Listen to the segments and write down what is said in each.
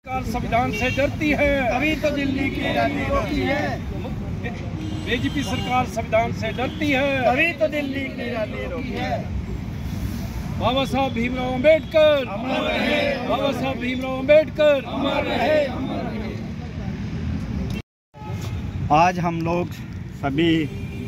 संविधान से डरती है, तभी तो दिल्ली की रैली रोकी है। बीजेपी सरकार संविधान से डरती है, तभी तो दिल्ली की रैली रोकी है। बाबा साहब भीमराव अम्बेडकर अमर रहे, बाबा साहब भीमराव अम्बेडकर अमर रहे, अमर रहे। आज हम लोग सभी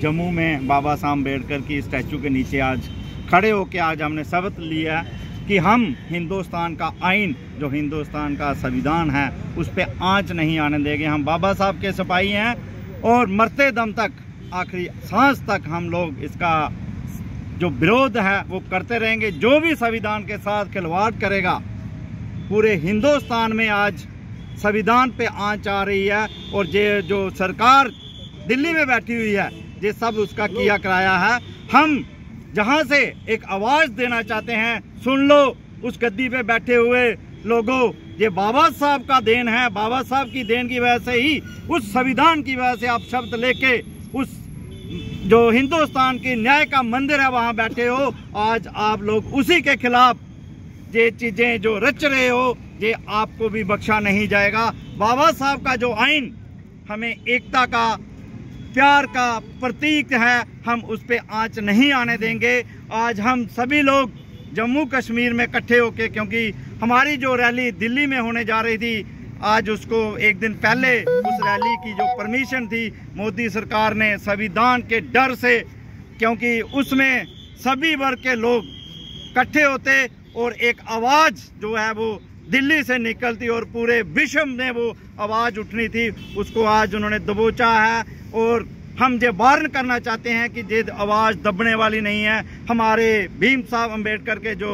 जम्मू में बाबा साहब अम्बेडकर की स्टैचू के नीचे आज खड़े होकर आज हमने शपथ लिया कि हम हिंदुस्तान का आइन, जो हिंदुस्तान का संविधान है, उस पर आंच नहीं आने देंगे। हम बाबा साहब के सिपाही हैं और मरते दम तक, आखिरी सांस तक हम लोग इसका जो विरोध है वो करते रहेंगे। जो भी संविधान के साथ खिलवाड़ करेगा, पूरे हिंदुस्तान में आज संविधान पे आंच आ रही है और ये जो सरकार दिल्ली में बैठी हुई है, ये सब उसका किया कराया है। हम जहां से एक आवाज़ देना चाहते हैं, सुन लो उस गद्दी पे बैठे हुए लोगों, ये बाबा साहब का देन है। बाबा साहब की देन की वजह से ही, उस संविधान की वजह से आप शब्द लेके उस जो हिंदुस्तान की न्याय का मंदिर है वहां बैठे हो। आज आप लोग उसी के खिलाफ ये चीजें जो रच रहे हो, ये आपको भी बख्शा नहीं जाएगा। बाबा साहब का जो आइन हमें एकता का, प्यार का प्रतीक है, हम उस पे आंच नहीं आने देंगे। आज हम सभी लोग जम्मू कश्मीर में इकट्ठे होके, क्योंकि हमारी जो रैली दिल्ली में होने जा रही थी, आज उसको एक दिन पहले उस रैली की जो परमिशन थी मोदी सरकार ने संविधान के डर से, क्योंकि उसमें सभी वर्ग के लोग इकट्ठे होते और एक आवाज़ जो है वो दिल्ली से निकलती और पूरे विश्व में वो आवाज़ उठनी थी, उसको आज उन्होंने दबोचा है। और हम ये वार्न करना चाहते हैं कि ये आवाज़ दबने वाली नहीं है। हमारे भीम साहब अम्बेडकर के जो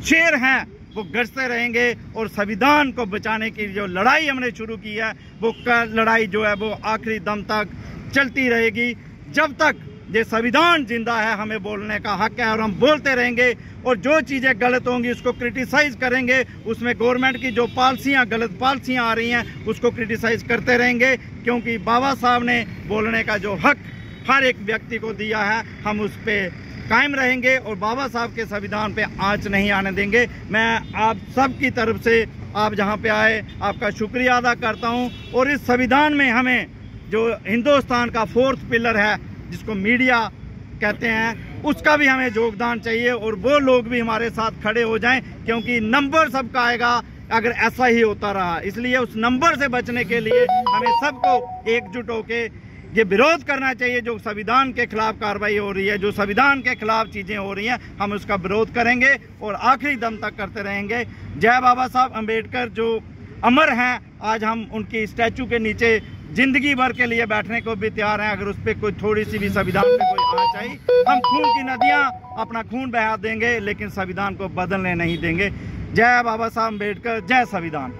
शेर हैं वो गरजते रहेंगे और संविधान को बचाने की जो लड़ाई हमने शुरू की है, वो लड़ाई जो है वो आखिरी दम तक चलती रहेगी। जब तक ये संविधान जिंदा है, हमें बोलने का हक है और हम बोलते रहेंगे। और जो चीज़ें गलत होंगी उसको क्रिटिसाइज़ करेंगे, उसमें गवर्नमेंट की जो पॉलिसियाँ, गलत पॉलिसियाँ आ रही हैं, उसको क्रिटिसाइज़ करते रहेंगे। क्योंकि बाबा साहब ने बोलने का जो हक हर एक व्यक्ति को दिया है, हम उस पर कायम रहेंगे और बाबा साहब के संविधान पे आंच नहीं आने देंगे। मैं आप सब की तरफ से, आप जहाँ पे आए, आपका शुक्रिया अदा करता हूँ। और इस संविधान में हमें जो हिंदुस्तान का 4th पिलर है, जिसको मीडिया कहते हैं, उसका भी हमें योगदान चाहिए और वो लोग भी हमारे साथ खड़े हो जाएं, क्योंकि नंबर सबका आएगा अगर ऐसा ही होता रहा। इसलिए उस नंबर से बचने के लिए हमें सबको एकजुट होकर ये विरोध करना चाहिए। जो संविधान के खिलाफ कार्रवाई हो रही है, जो संविधान के खिलाफ चीज़ें हो रही हैं, हम उसका विरोध करेंगे और आखिरी दम तक करते रहेंगे। जय बाबा साहब अम्बेडकर जो अमर हैं। आज हम उनकी स्टैचू के नीचे जिंदगी भर के लिए बैठने को भी तैयार हैं। अगर उस पर कोई थोड़ी सी भी संविधान पे कोई आंच आई, हम खून की नदियाँ अपना खून बहा देंगे, लेकिन संविधान को बदलने नहीं देंगे। जय बाबा साहब अम्बेडकर, जय संविधान।